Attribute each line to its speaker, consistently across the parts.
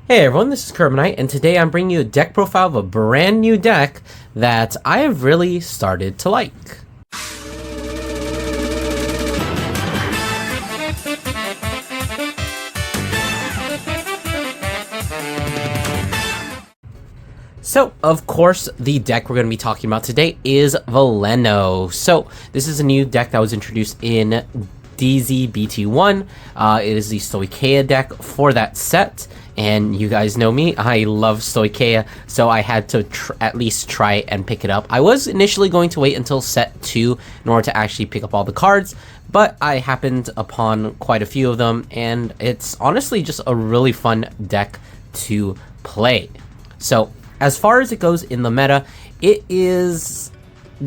Speaker 1: Hey everyone, this is Kermanite, and today I'm bringing you a deck profile of a brand new deck that I have really started to like. So, of course, the deck we're going to be talking about today is Veleno. So, this is a new deck that was introduced in DZBT1. It is the Stoicheia deck for that set. And you guys know me, I love Stoicheia, so I had to at least try and pick it up. I was initially going to wait until set 2 in order to actually pick up all the cards, but I happened upon quite a few of them, and it's honestly just a really fun deck to play. So, as far as it goes in the meta, it is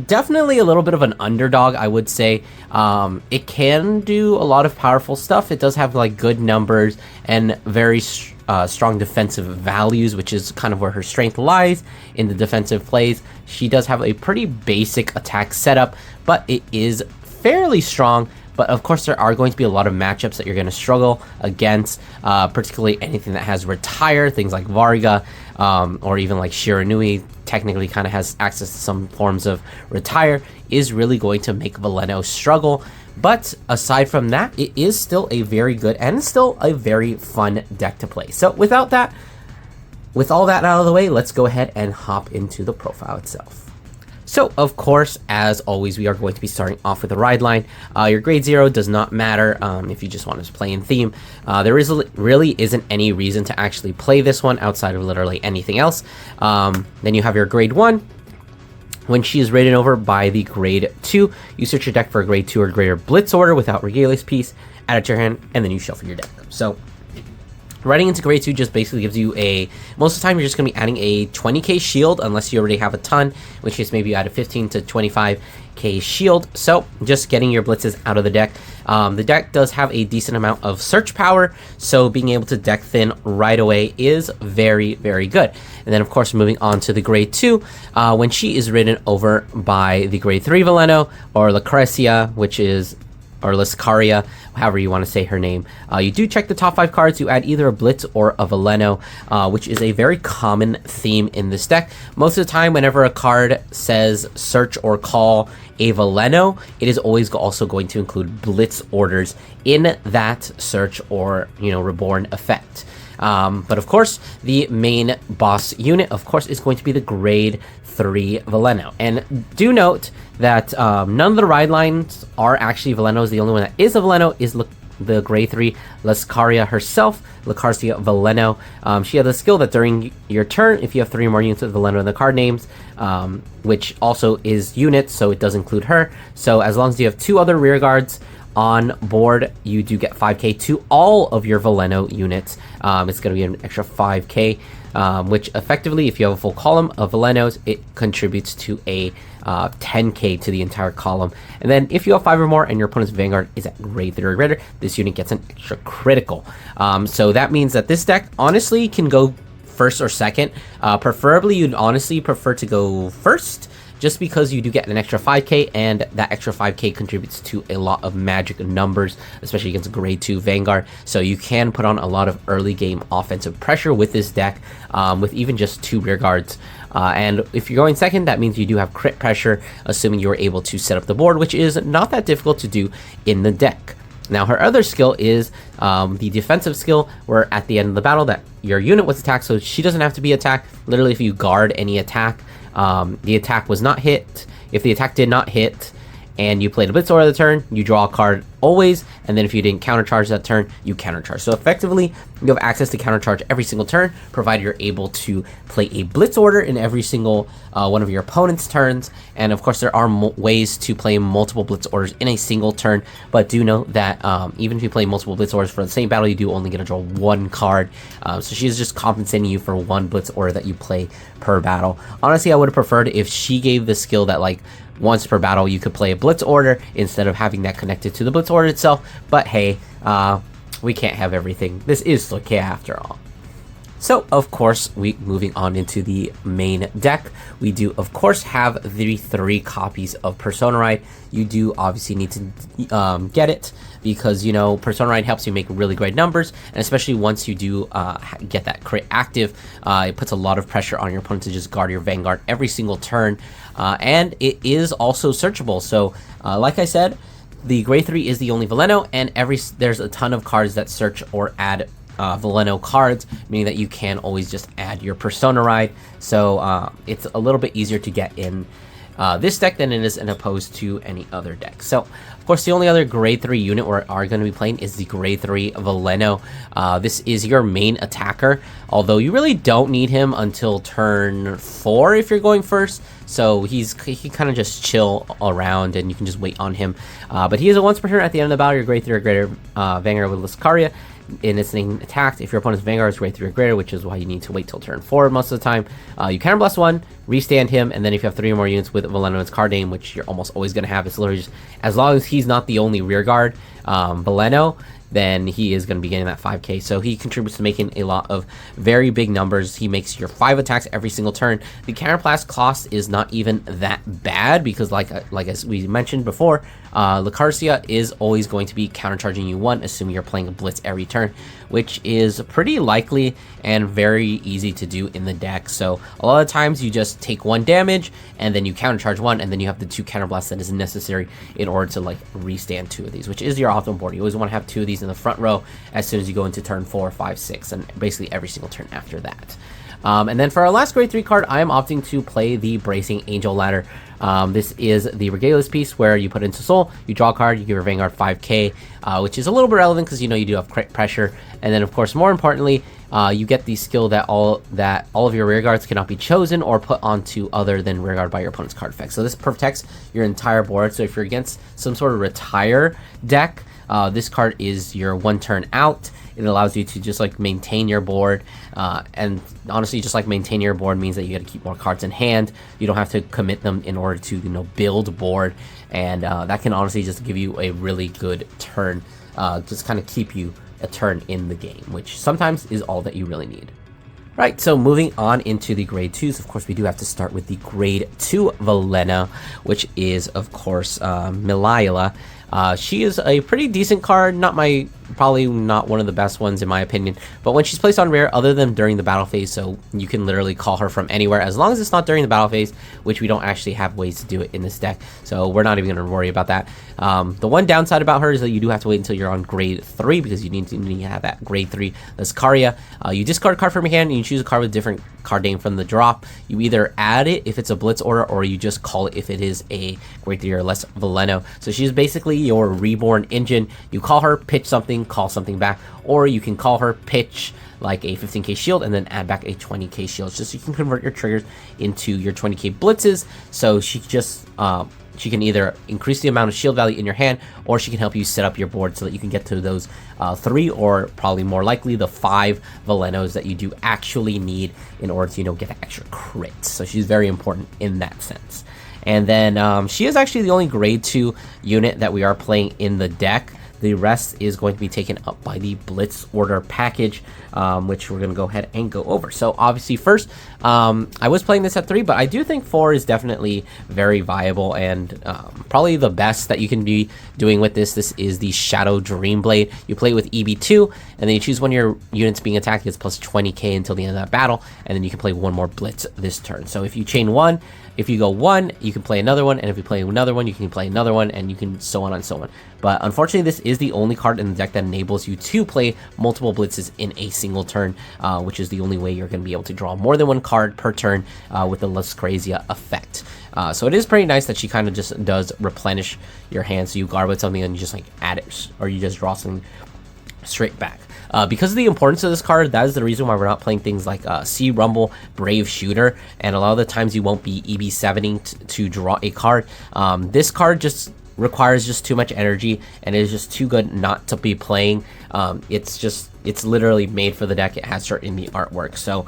Speaker 1: definitely a little bit of an underdog, I would say. It can do a lot of powerful stuff. It does have like good numbers and very strong defensive values, which is kind of where her strength lies in the defensive plays. She does have a pretty basic attack setup, but it is fairly strong. But of course, there are going to be a lot of matchups that you're going to struggle against, particularly anything that has retire, things like Varga, or even like Shiranui technically kind of has access to some forms of retire, is really going to make Veleno struggle. But aside from that, it is still a very good and still a very fun deck to play. So with all that out of the way, let's go ahead and hop into the profile itself. So, of course, as always, we are going to be starting off with a ride line. Your grade 0 does not matter if you just want to play in theme. There really isn't any reason to actually play this one outside of literally anything else. Then you have your grade 1. When she is rated over by the grade 2, you search your deck for a grade 2 or greater blitz order without Regalia's piece, add it to your hand, and then you shuffle your deck. So, riding into grade 2 just basically gives you most of the time you're just going to be adding a 20k shield unless you already have a ton, in which case maybe you add a 15 to 25k shield. So just getting your blitzes out of the deck. The deck does have a decent amount of search power, so being able to deck thin right away is very, very good. And then of course moving on to the grade 2, when she is ridden over by the grade 3 Veleno or Lucrecia, which is or Lascaria, however you want to say her name. You do check the top 5 cards. You add either a Blitz or a Veleno, which is a very common theme in this deck. Most of the time, whenever a card says search or call a Veleno, it is always also going to include Blitz orders in that search or, reborn effect. But of course, the main boss unit, of course, is going to be the grade 3 Veleno. And do note that none of the ride lines are actually Velenos. The only one that is a Veleno is the grade 3 Lascaria herself, Lucaria Veleno. She has a skill that during your turn, if you have 3 or more units of Veleno in the card names, which also is units, so it does include her. So as long as you have 2 other rear guards on board, you do get 5k to all of your Veleno units. It's going to be an extra 5k, which effectively, if you have a full column of Velenos, it contributes to a 10k to the entire column. And then if you have 5 or more and your opponent's Vanguard is at grade 3 or greater, this unit gets an extra critical. So that means that this deck honestly can go first or second. Preferably, you'd honestly prefer to go first, just because you do get an extra 5k, and that extra 5k contributes to a lot of magic numbers, especially against grade 2 Vanguard. So you can put on a lot of early game offensive pressure with this deck, with even just 2 rear guards. And if you're going second, that means you do have crit pressure, assuming you're able to set up the board, which is not that difficult to do in the deck. Now, her other skill is the defensive skill, where at the end of the battle that your unit was attacked, so she doesn't have to be attacked. Literally, if you guard any attack, the attack was not hit. If the attack did not hit and you played a Blitz order of the turn, you draw a card always, and then if you didn't countercharge that turn, you countercharge. So effectively, you have access to countercharge every single turn, provided you're able to play a Blitz order in every single one of your opponent's turns. And of course, there are ways to play multiple Blitz orders in a single turn, but do note that even if you play multiple Blitz orders for the same battle, you do only get to draw 1 card. So she's just compensating you for 1 Blitz order that you play per battle. Honestly, I would have preferred if she gave the skill that once per battle you could play a Blitz order instead of having that connected to the Blitz order itself. But hey, we can't have everything. This is Stoicheia after all. So, of course, moving on into the main deck, we do, of course, have the 3 copies of Persona Ride. You do obviously need to get it because, you know, Persona Ride helps you make really great numbers, and especially once you do get that crit active, it puts a lot of pressure on your opponent to just guard your Vanguard every single turn, and it is also searchable. So, like I said, the grade 3 is the only Veleno, and there's a ton of cards that search or add Veleno cards, meaning that you can always just add your Persona Ride. So it's a little bit easier to get in this deck than it is in opposed to any other deck. So, of course, the only other grade 3 unit we are going to be playing is the grade 3 Veleno. This is your main attacker, although you really don't need him until turn 4 if you're going first. So he kind of just chill around and you can just wait on him. But he is a once per turn at the end of the battle. Your grade 3 or greater Vanguard with Luscaria in its name attacked. If your opponent's Vanguard is grade 3 or greater, which is why you need to wait till turn 4 most of the time, you counterblast 1, restand him, and then if you have 3 or more units with Veleno in its card name, which you're almost always going to have, it's literally just, as long as he's not the only rear guard Veleno, then he is going to be getting that 5k. So he contributes to making a lot of very big numbers. He makes your 5 attacks every single turn. The counterblast cost is not even that bad because like as we mentioned before, Lucaria is always going to be countercharging you 1, assuming you're playing a blitz every turn, which is pretty likely and very easy to do in the deck. So a lot of times you just take 1 damage and then you countercharge 1, and then you have the 2 counterblasts that is necessary in order to like restand 2 of these, which is your optimal board. You always want to have 2 of these in the front row as soon as you go into turn 4, 5, 6, and basically every single turn after that. And then for our last grade 3 card, I am opting to play the Bracing Angel Ladder. This is the Regalius piece where you put into Soul, you draw a card, you give your Vanguard 5k, which is a little bit relevant because you know you do have crit pressure. And then of course, more importantly, you get the skill that all of your rear guards cannot be chosen or put onto other than rear guard by your opponent's card effect. So this protects your entire board. So if you're against some sort of retire deck, this card is your 1 turn out. It allows you to just like maintain your board, and honestly, just like maintain your board means that you got to keep more cards in hand. You don't have to commit them in order to, you know, build board, and that can honestly just give you a really good turn, just kind of keep you a turn in the game, which sometimes is all that you really need. Right, so moving on into the grade 2s, of course, we do have to start with the grade 2 Veleno, which is, of course, Milila. She is a pretty decent card, probably not one of the best ones in my opinion, but when she's placed on rare, other than during the battle phase, so you can literally call her from anywhere as long as it's not during the battle phase, which we don't actually have ways to do it in this deck, so we're not even going to worry about that. The one downside about her is that you do have to wait until you're on grade 3 because you need to have that grade 3 Luscaria. You discard a card from your hand and you choose a card with a different card name from the drop. You either add it if it's a blitz order, or you just call it if it is a grade 3 or less Veleno. So she's basically your reborn engine. You call her, pitch something, call something back, or you can call her, pitch like a 15k shield, and then add back a 20k shield, just so you can convert your triggers into your 20k blitzes. So she just she can either increase the amount of shield value in your hand, or she can help you set up your board so that you can get to those 3, or probably more likely the 5 Velenos that you do actually need in order to, you know, get an extra crit. So she's very important in that sense. And then she is actually the only grade 2 unit that we are playing in the deck. The rest is going to be taken up by the Blitz Order package, which we're going to go ahead and go over. So obviously first, I was playing this at 3, but I do think 4 is definitely very viable and probably the best that you can be doing with this. This is the Shadow Dream Blade. You play it with EB2, and then you choose one of your units being attacked gets plus 20k until the end of that battle, and then you can play 1 more Blitz this turn. So if you chain 1, if you go 1, you can play another one, and if you play another one, you can play another one, and you can so on and so on. But unfortunately, this is the only card in the deck that enables you to play multiple blitzes in a single turn, which is the only way you're going to be able to draw more than 1 card per turn with the Luscaria effect. So it is pretty nice that she kind of just does replenish your hand, so you guard with something and you just like add it, or you just draw something straight back. Because of the importance of this card, that is the reason why we're not playing things like Sea Rumble, Brave Shooter, and a lot of the times you won't be EB7ing to draw a card. This card just requires just too much energy, and it is just too good not to be playing. It's literally made for the deck. It has her in the artwork, so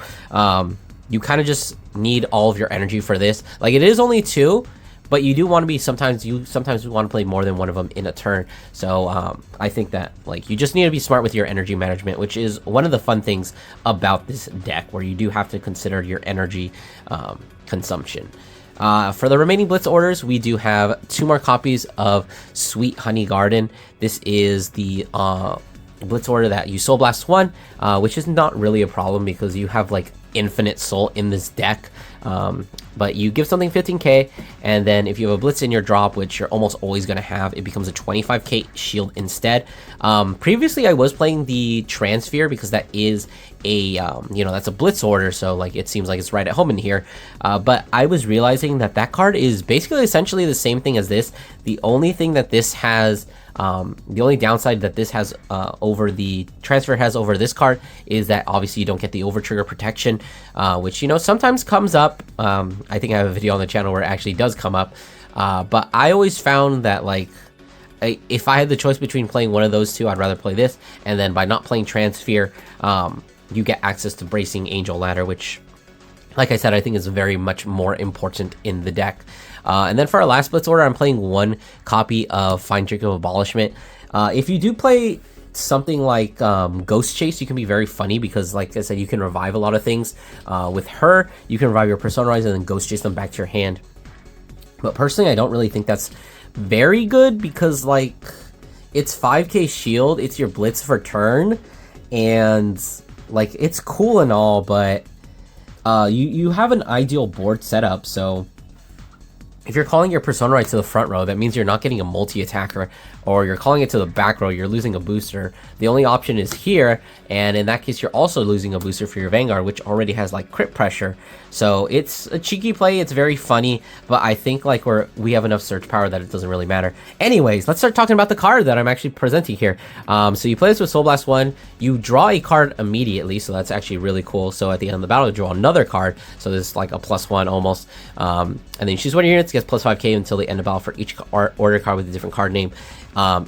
Speaker 1: you kind of just need all of your energy for this. Like, it is only 2, but you do want to be sometimes want to play more than one of them in a turn. So I think that like you just need to be smart with your energy management, which is one of the fun things about this deck, where you do have to consider your energy consumption. For the remaining Blitz orders, we do have 2 more copies of Sweet Honey Garden. This is the Blitz order that you Soul Blast 1, which is not really a problem because you have like infinite soul in this deck. But you give something 15k, and then if you have a Blitz in your drop, which you're almost always going to have, it becomes a 25k shield instead. Previously I was playing the Transfer because that is a that's a Blitz order, so like it seems like it's right at home in here. But I was realizing that card is basically essentially the same thing as this. The only thing that this has, the only downside that this has over the Transfer has over this card is that obviously you don't get the over trigger protection, which sometimes comes up. I think I have a video on the channel where it actually does come up, but I always found that like if I had the choice between playing one of those two, I'd rather play this. And then by not playing Transfer, you get access to Bracing Angel Ladder, which, like I said, I think is very much more important in the deck. And then for our last Blitz order, I'm playing 1 copy of Fine Trick of Abolishment. If you do play something like Ghost Chase, you can be very funny because, like I said, you can revive a lot of things. With her, you can revive your Persona Rise and then Ghost Chase them back to your hand. But personally, I don't really think that's very good because, like, it's 5k shield, it's your Blitz for turn, and like it's cool and all, but you have an ideal board setup. So if you're calling your Persona Rise to the front row, that means you're not getting a multi-attacker, or you're calling it to the back row, you're losing a booster. The only option is here, and in that case, you're also losing a booster for your Vanguard, which already has like crit pressure. So it's a cheeky play, it's very funny, but I think like we have enough search power that it doesn't really matter. Anyways, let's start talking about the card that I'm actually presenting here. So you play this with Soul Blast 1, you draw a card immediately, so that's actually really cool. So at the end of the battle, you draw another card, so this is like a +1 almost. And then you choose one of your units, gets plus 5k until the end of battle for each order card with a different card name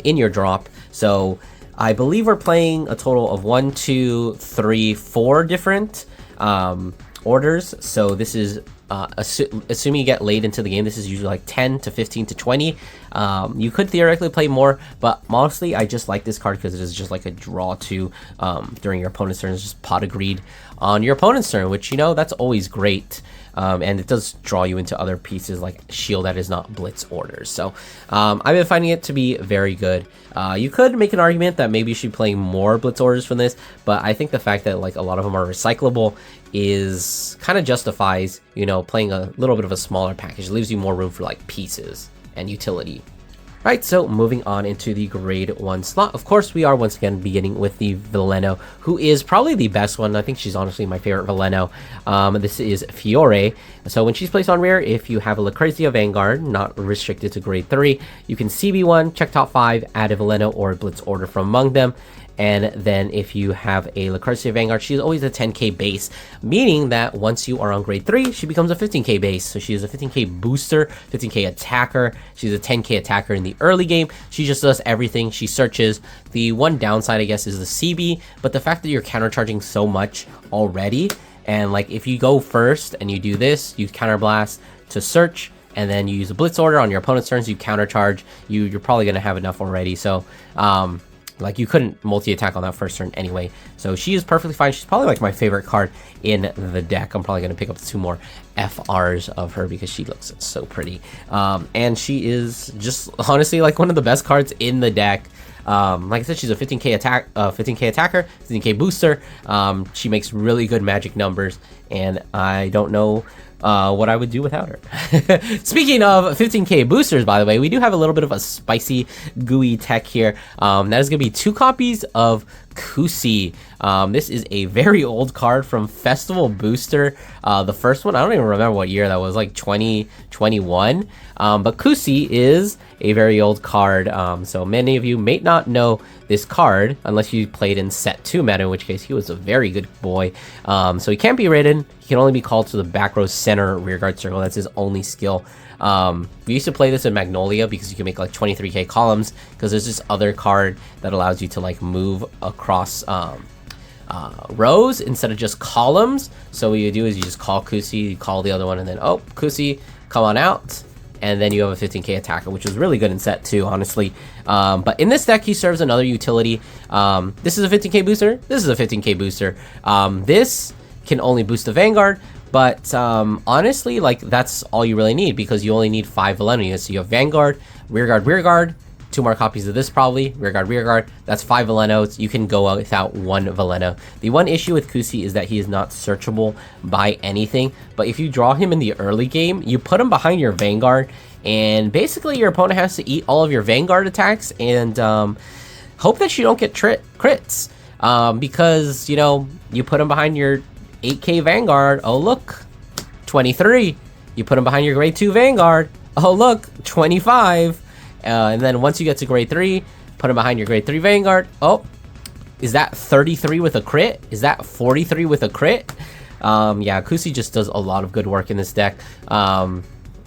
Speaker 1: in your drop. So I believe we're playing a total of 1, 2, 3, 4 different orders. So this is assuming you get late into the game, this is usually like 10 to 15 to 20. You could theoretically play more, but mostly I just like this card because it is just like a draw to during your opponent's turn. It's just Pot of Greed on your opponent's turn, which that's always great. And it does draw you into other pieces like shield that is not Blitz orders. So I've been finding it to be very good. You could make an argument that maybe you should play more Blitz orders from this, but I think the fact that like a lot of them are recyclable is kind of justifies playing a little bit of a smaller package. It leaves you more room for like pieces and utility. Right, so moving on into the grade 1 slot. Of course, we are once again beginning with the Veleno, who is probably the best one. I think she's honestly my favorite Veleno. This is Fiore. So when she's placed on rear, if you have a Lucrezia Vanguard, not restricted to grade 3, you can CB1, check top 5, add a Veleno or a Blitz order from among them. And then if you have a Lucrezia Vanguard, she's always a 10k base, meaning that once you are on grade 3, she becomes a 15k base. So she is a 15k booster, 15k attacker. She's a 10k attacker in the early game. She just does everything. She searches. The one downside, I guess, is the CB, but the fact that you're countercharging so much already, and like if you go first and you do this, you counterblast to search, and then you use a Blitz order on your opponent's turns, you countercharge, you're probably going to have enough already. So like you couldn't multi-attack on that first turn anyway. So she is perfectly fine. She's probably like my favorite card in the deck. I'm probably going to pick up 2 more FRs of her because she looks so pretty. And she is just honestly like one of the best cards in the deck. Like I said, she's a 15k attacker, 15k booster. She makes really good magic numbers, and I don't know what I would do without her. Speaking of 15k boosters, by the way, we do have a little bit of a spicy, gooey tech here. That is going to be 2 copies of Kusi. This is a very old card from Festival Booster. The first one, I don't even remember what year that was, like 2021. But Kusi is a very old card. So many of you may not know this card unless you played in set 2 meta, in which case he was a very good boy. So he can't be ridden. He can only be called to the back row center rearguard circle. That's his only skill. We used to play this in Magnolia because you can make like 23k columns, because there's this other card that allows you to like move across rows instead of just columns. So what you do is you just call Kusi, you call the other one, and then, oh, Kusi, come on out. and then you have a 15k attacker, which is really good in set 2, honestly. But in this deck, he serves another utility. This is a 15k booster. This is a 15k booster. This can only boost the Vanguard, but honestly, like, that's all you really need, because you only need 5 Veleno units. So you have Vanguard, Rearguard, 2 more copies of this probably, Rearguard. That's 5 Velenos. You can go without 1 Veleno. The one issue with Kusi is that he is not searchable by anything, but if you draw him in the early game, you put him behind your Vanguard, and basically your opponent has to eat all of your Vanguard attacks, and hope that you don't get crits, because, you know, you put him behind your 8k Vanguard, oh look, 23. You put him behind your grade 2 Vanguard, oh look, 25. And then once you get to grade 3, put him behind your grade 3 Vanguard. Oh, is that 33 with a crit? Is that 43 with a crit? Yeah, Kusi just does a lot of good work in this deck.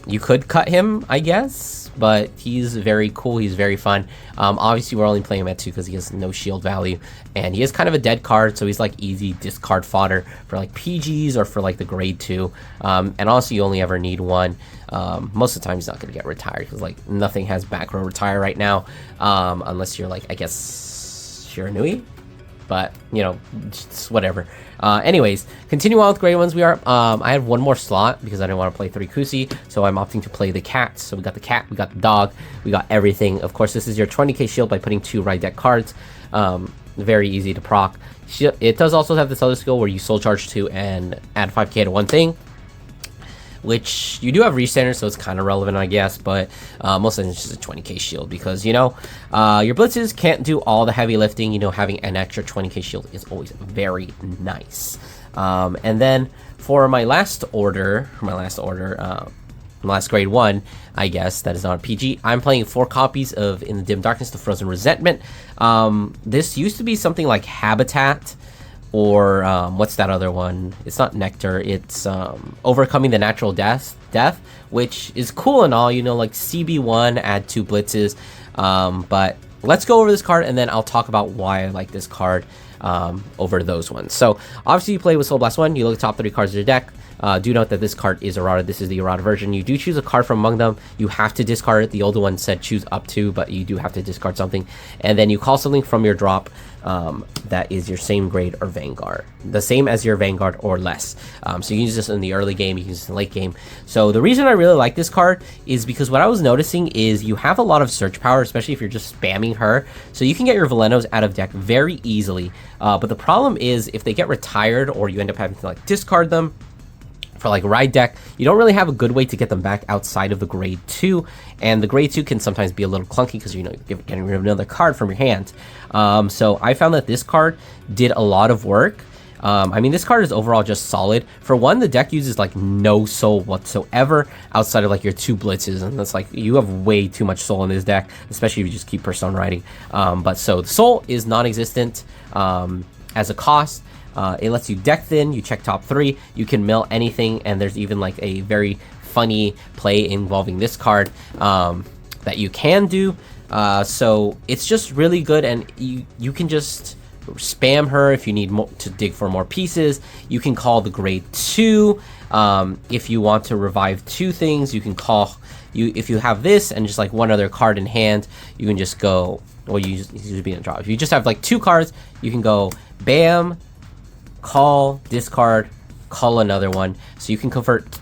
Speaker 1: You could cut him, I guess, but he's very cool. He's very fun. Obviously, we're only playing him at 2 because he has no shield value, and he is kind of a dead card, so he's like easy discard fodder for like PGs or for like the grade 2. And also, you only ever need 1. Most of the time, he's not going to get retired because like nothing has back row retire right now, unless you're like, I guess, Shiranui. But, you know, just whatever. Anyways, continue on with grade 1s. I had 1 more slot because I didn't want to play 3 Kusi, so I'm opting to play the cats. So we got the cat, we got the dog, we got everything. Of course, this is your 20k shield by putting 2 right deck cards. Very easy to proc. It does also have this other skill where you soul charge 2 and add 5k to one thing, which you do have reach standard, so it's kind of relevant, I guess, but most of it's just a 20k shield because, you know, your blitzes can't do all the heavy lifting. You know, having an extra 20k shield is always very nice. And then for my last grade 1, I guess, that is not a PG, I'm playing 4 copies of In the Dim Darkness, the Frozen Resentment. This used to be something like Habitat, or what's that other one? It's not Nectar, it's Overcoming the Natural Death, which is cool and all, you know, like CB1, add 2 blitzes. But let's go over this card, and then I'll talk about why I like this card over those ones. So obviously you play with Soul Blast 1, you look at top 3 cards of your deck. Do note that this card is errata. This is the errata version. You do choose a card from among them. You have to discard it. The older one said choose up to, but you do have to discard something. And then you call something from your drop that is your same grade or Vanguard. The same as your Vanguard or less. So you can use this in the early game, you can use this in the late game. So the reason I really like this card is because what I was noticing is you have a lot of search power, especially if you're just spamming her. So you can get your Velenos out of deck very easily. But the problem is if they get retired or you end up having to like discard them for like ride deck, you don't really have a good way to get them back outside of the grade 2, and the grade 2 can sometimes be a little clunky because, you know, you're getting rid of another card from your hand. So I found that this card did a lot of work. I mean, this card is overall just solid. For one, the deck uses like no soul whatsoever outside of like your 2 blitzes, and that's like, you have way too much soul in this deck, especially if you just keep Persona riding. But so the soul is non-existent as a cost. It lets you deck thin, you check top 3, you can mill anything, and there's even like a very funny play involving this card that you can do. So it's just really good, and you can just spam her if you need to dig for more pieces. You can call the grade 2 if you want to revive 2 things. You can call if you have this and just like 1 other card in hand, you can just go, well, you usually be in a draw. If you just have like 2 cards, you can go bam, call, discard, call another one. So you can convert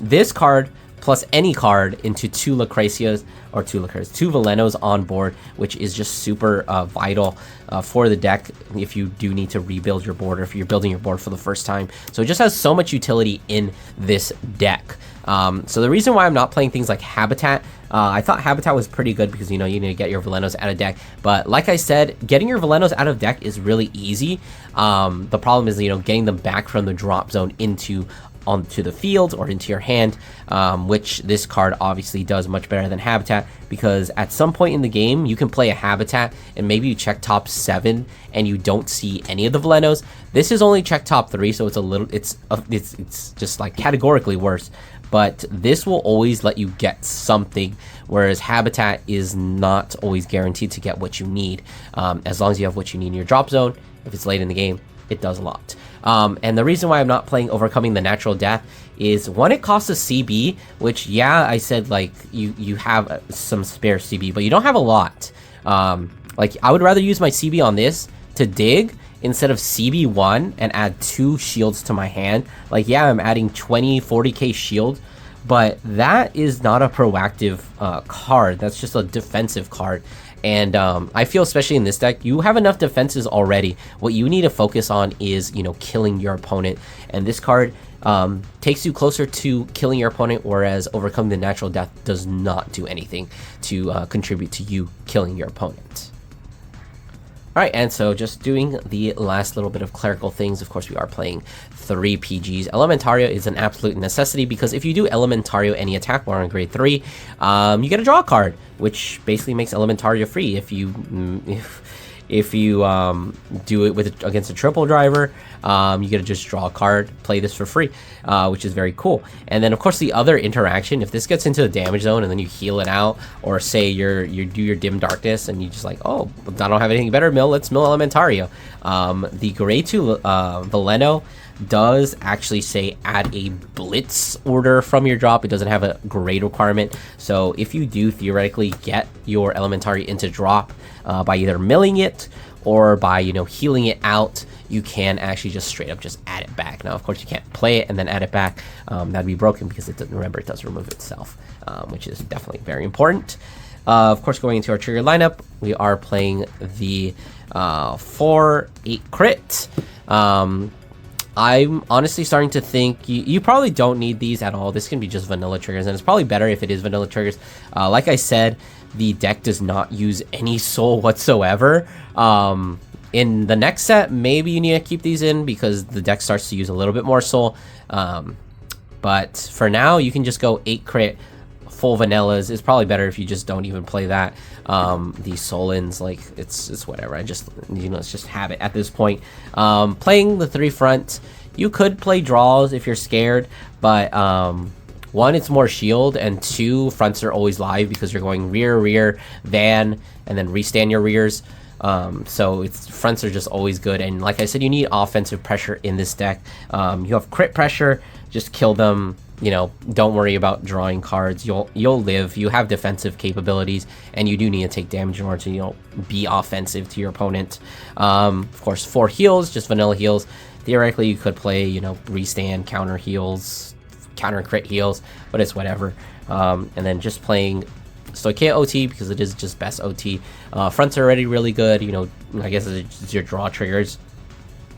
Speaker 1: this card plus any card into 2 Lucrezias, or 2 Velenos on board, which is just super vital for the deck if you do need to rebuild your board, or if you're building your board for the first time. So it just has so much utility in this deck. So the reason why I'm not playing things like Habitat, I thought Habitat was pretty good because, you know, you need to get your Velenos out of deck. But like I said, getting your Velenos out of deck is really easy. The problem is, you know, getting them back from the drop zone onto the field or into your hand, which this card obviously does much better than Habitat, because at some point in the game you can play a Habitat and maybe you check top 7 and you don't see any of the Velenos. This is only check top 3, so it's just like categorically worse. But this will always let you get something, whereas Habitat is not always guaranteed to get what you need. As long as you have what you need in your drop zone, if it's late in the game, it does a lot. And the reason why I'm not playing Overcoming the Natural Death is, one, it costs a CB, which, yeah, I said, like, you have some spare CB, but you don't have a lot. Like, I would rather use my CB on this to dig instead of CB1 and add 2 shields to my hand. Like, yeah, I'm adding 40k shield, but that is not a proactive card. That's just a defensive card. And I feel, especially in this deck, you have enough defenses already. What you need to focus on is, you know, killing your opponent. And this card takes you closer to killing your opponent, whereas Overcoming the Natural Death does not do anything to contribute to you killing your opponent. Alright, and so just doing the last little bit of clerical things. Of course, we are playing 3 PGs. Elementario is an absolute necessity, because if you do Elementario any attack while on grade 3, you get a draw card, which basically makes Elementario free. If you do it with against a triple driver, you get to just draw a card, play this for free, which is very cool. And then, of course, the other interaction, if this gets into the damage zone and then you heal it out, or say you do your dim darkness and you just like, oh, I don't have anything better, let's mill Elementario. The grade 2 Veleno does actually say add a blitz order from your drop. It doesn't have a grade requirement, so if you do theoretically get your Elementario into drop by either milling it or by, you know, healing it out, you can actually just straight up just add it back. Now, of course, you can't play it and then add it back. That'd be broken, because it doesn't, remember, it does remove itself, which is definitely very important. Of course, going into our trigger lineup, we are playing the 4-8 crit. I'm honestly starting to think you probably don't need these at all. This can be just vanilla triggers, and it's probably better if it is vanilla triggers. Like I said, the deck does not use any soul whatsoever. In the next set, maybe you need to keep these in, because the deck starts to use a little bit more soul. But for now, you can just go 8 crit, full vanillas. It's probably better if you just don't even play that. The soul-ins, like, it's whatever. I just, you know, it's just habit at this point. Playing the 3 front, you could play draws if you're scared, but 1, it's more shield, and 2, fronts are always live because you're going rear, van, and then restand your rears. So fronts are just always good, and like I said, you need offensive pressure in this deck. You have crit pressure, just kill them. You know, don't worry about drawing cards. You'll live. You have defensive capabilities, and you do need to take damage in order to, you know, be offensive to your opponent. Of course, 4 heals, just vanilla heals. Theoretically, you could play, you know, restand, counter heals, counter crit heals, but it's whatever. And then just playing Stoichea OT, because it is just best OT. Fronts are already really good. You know, I guess it's your draw triggers.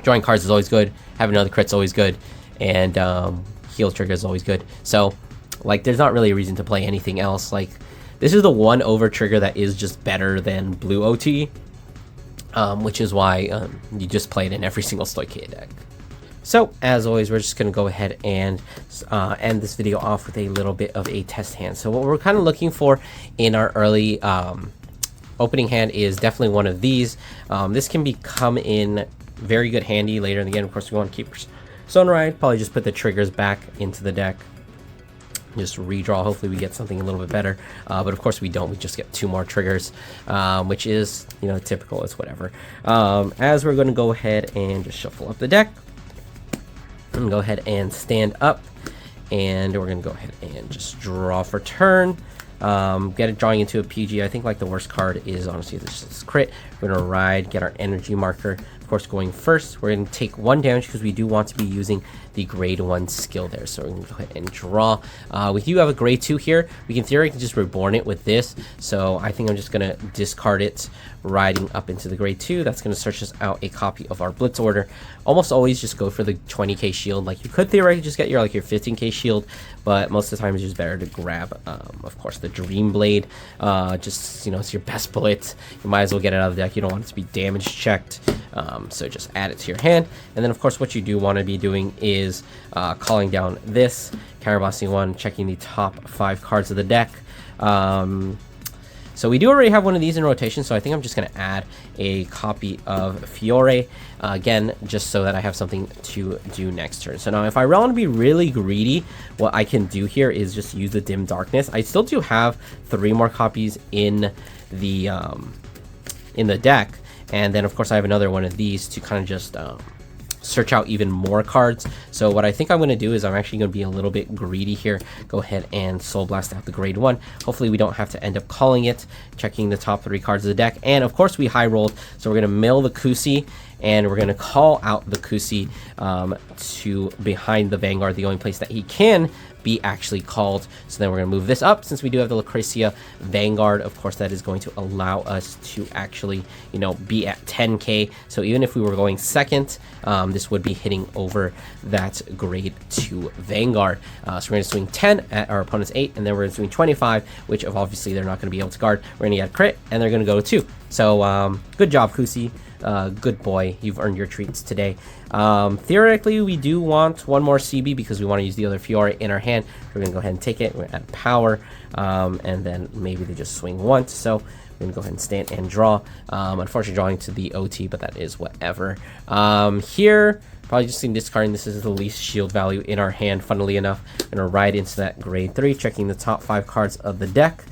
Speaker 1: Drawing cards is always good. Having another crit's always good, and heal trigger is always good. So, like, there's not really a reason to play anything else. Like, this is the one over trigger that is just better than blue OT, which is why you just play it in every single Stoichea deck. So, as always, we're just going to go ahead and end this video off with a little bit of a test hand. So what we're kind of looking for in our early opening hand is definitely one of these. This can come in very good handy later in the game. Of course, we want to keep Sunride, probably just put the triggers back into the deck. Just redraw, hopefully we get something a little bit better. But of course we don't, we just get 2 more triggers, which is, you know, typical, it's whatever. As we're going to go ahead and just shuffle up the deck. I'm going to go ahead and stand up, and we're going to go ahead and just draw for turn. Get it drawing into a PG. I think, like, the worst card is honestly this crit. We're going to ride, get our energy marker. Of course, going first, we're going to take 1 damage because we do want to be using the grade 1 skill there. So we're going to go ahead and draw. We do have a grade 2 here. We can theoretically just reborn it with this. So I think I'm just going to discard it, riding up into the grade 2. That's going to search us out a copy of our Blitz order. Almost always just go for the 20k shield. Like, you could theoretically just get your 15k shield, but most of the time it's just better to grab, of course, the Dream Blade. Just, you know, it's your best bullet. You might as well get it out of the deck. You don't want it to be damage checked. So just add it to your hand. And then, of course, what you do want to be doing is calling down this, counterbossing 1, checking the top 5 cards of the deck. So we do already have one of these in rotation, so I think I'm just going to add a copy of Fiore, again, just so that I have something to do next turn. So now if I want to be really greedy, what I can do here is just use the Dim Darkness. I still do have 3 more copies in the deck, and then of course I have another one of these to kind of just search out even more cards. So what I think I'm going to do is I'm actually going to be a little bit greedy here. Go ahead and Soul Blast out the grade 1. Hopefully we don't have to end up calling it, checking the top 3 cards of the deck. And of course we high rolled, so we're going to mill the Kusi, and we're going to call out the Kusi to behind the Vanguard, the only place that he can be actually called. So then we're going to move this up, since we do have the Lucretia Vanguard. Of course that is going to allow us to actually, you know, be at 10k. So even if we were going second, this would be hitting over that grade 2 Vanguard. So we're going to swing 10 at our opponent's 8, and then we're going to swing 25, which obviously they're not going to be able to guard. We're going to get a crit, and they're going to go to 2. So good job, Kusi. Good boy, you've earned your treats today. Theoretically, we do want one more CB because we want to use the other Fiore in our hand. We're gonna go ahead and take it. We're gonna add power, and then maybe they just swing once. So we're gonna go ahead and stand and draw. Unfortunately, drawing to the OT, but that is whatever. Here, probably just discarding. This is the least shield value in our hand. Funnily enough, I'm gonna ride into that grade 3, checking the top 5 cards of the deck.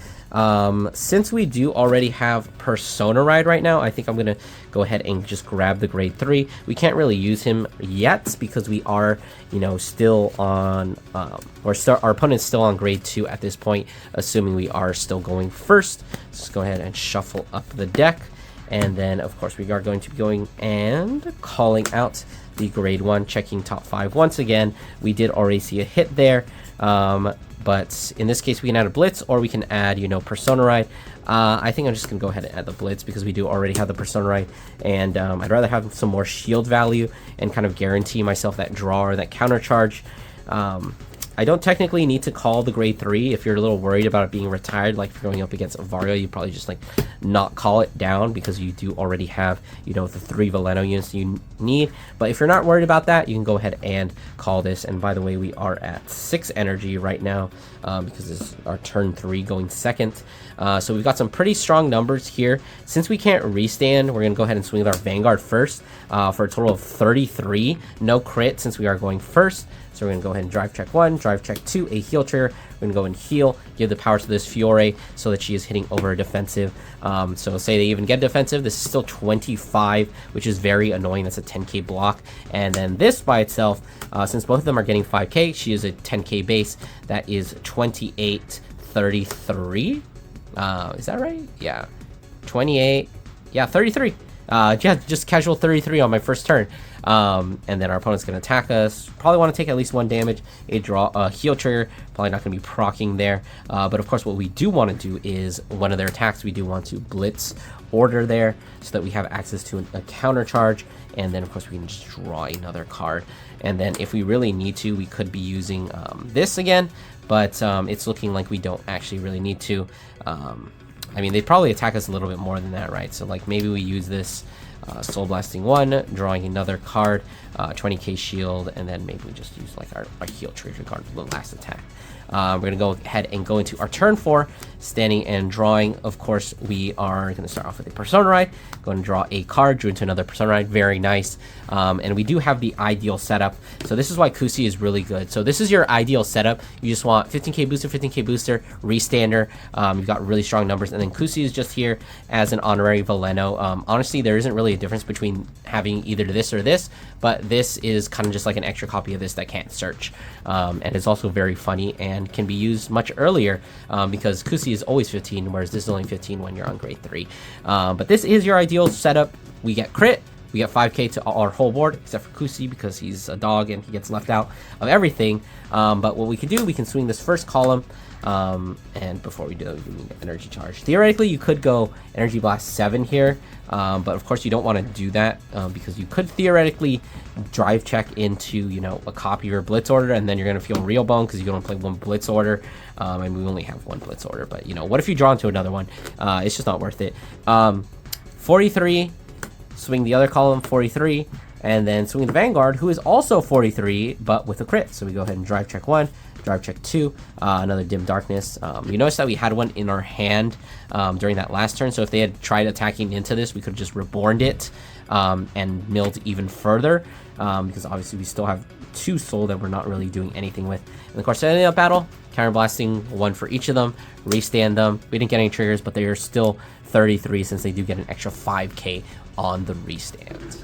Speaker 1: Since we do already have Persona Ride right now, I think I'm gonna go ahead and just grab the grade 3. We can't really use him yet because we are, you know, still on our opponent's still on grade 2 at this point, assuming we are still going first. Let's go ahead and shuffle up the deck, and then of course we are going to be going and calling out the grade 1, checking top 5 once again. We did already see a hit there, but in this case we can add a Blitz, or we can add, you know, Persona Ride. I think I'm just gonna go ahead and add the Blitz because we do already have the Persona Ride, and I'd rather have some more shield value and kind of guarantee myself that draw or that counter charge. I don't technically need to call the grade 3 if you're a little worried about it being retired. Like if you're going up against Vario, you probably just like not call it down because you do already have, you know, the 3 Veleno units you need. But if you're not worried about that, you can go ahead and call this. And by the way, we are at 6 energy right now because this is our turn 3 going second. So we've got some pretty strong numbers here. Since we can't restand, we're going to go ahead and swing with our Vanguard first for a total of 33. No crit since we are going first. So we're going to go ahead and drive check 1, drive check 2, a heal trigger. We're going to go and heal, give the power to this Fiore so that she is hitting over a defensive. So say they even get defensive, this is still 25, which is very annoying. That's a 10k block. And then this by itself, since both of them are getting 5k, she is a 10k base. That is 2833. Is that right? Yeah. 28. Yeah, 33. Yeah, just casual 33 on my first turn. And then our opponent's going to attack us. Probably want to take at least 1 damage. A draw, heal trigger. Probably not going to be proccing there. But of course, what we do want to do is one of their attacks, we do want to blitz order there so that we have access to a counter charge. And then of course we can just draw another card. And then if we really need to, we could be using this again. But it's looking like we don't actually really need to. I mean, they probably attack us a little bit more than that, right? So like maybe we use this Soul Blasting 1, drawing another card, 20k shield, and then maybe we just use like our heal trigger card for the last attack. We're going to go ahead and go into our turn 4, standing and drawing. Of course, we are going to start off with a Persona Ride. Go and draw a card, drew into another Persona Ride. Very nice. And we do have the ideal setup. So this is why Kusi is really good. So this is your ideal setup. You just want 15k booster, restander. You've got really strong numbers. And then Kusi is just here as an honorary Veleno. Honestly, there isn't really a difference between having either this or this, but this is kind of just like an extra copy of this that can't search. And it's also very funny and can be used much earlier because Kusi is always 15, whereas this is only 15 when you're on grade 3. But this is your ideal setup. We get crit, we get 5k to our whole board, except for Kusi because he's a dog and he gets left out of everything. But what we can do, we can swing this first column, and before we do that, we need energy charge. Theoretically, you could go energy blast 7 here, but of course you don't want to do that because you could theoretically drive check into, you know, a copy of your blitz order, and then you're going to feel real bone because you don't play 1 blitz order. And we only have 1 blitz order, but you know, what if you draw into another one? It's just not worth it. 43, swing the other column, 43, and then swing the Vanguard, who is also 43, but with a crit. So we go ahead and drive check 1, drive check 2, another dim darkness. You notice that we had one in our hand during that last turn, so if they had tried attacking into this, we could have just reborned it and milled even further, because obviously we still have 2 soul that we're not really doing anything with. And of course, ending up battle, counterblasting 1 for each of them, restand them. We didn't get any triggers, but they are still 33 since they do get an extra 5k on the restand.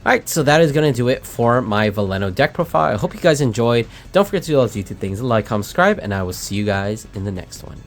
Speaker 1: Alright, so that is going to do it for my Veleno deck profile. I hope you guys enjoyed. Don't forget to do all those YouTube things, like, comment, subscribe, and I will see you guys in the next one.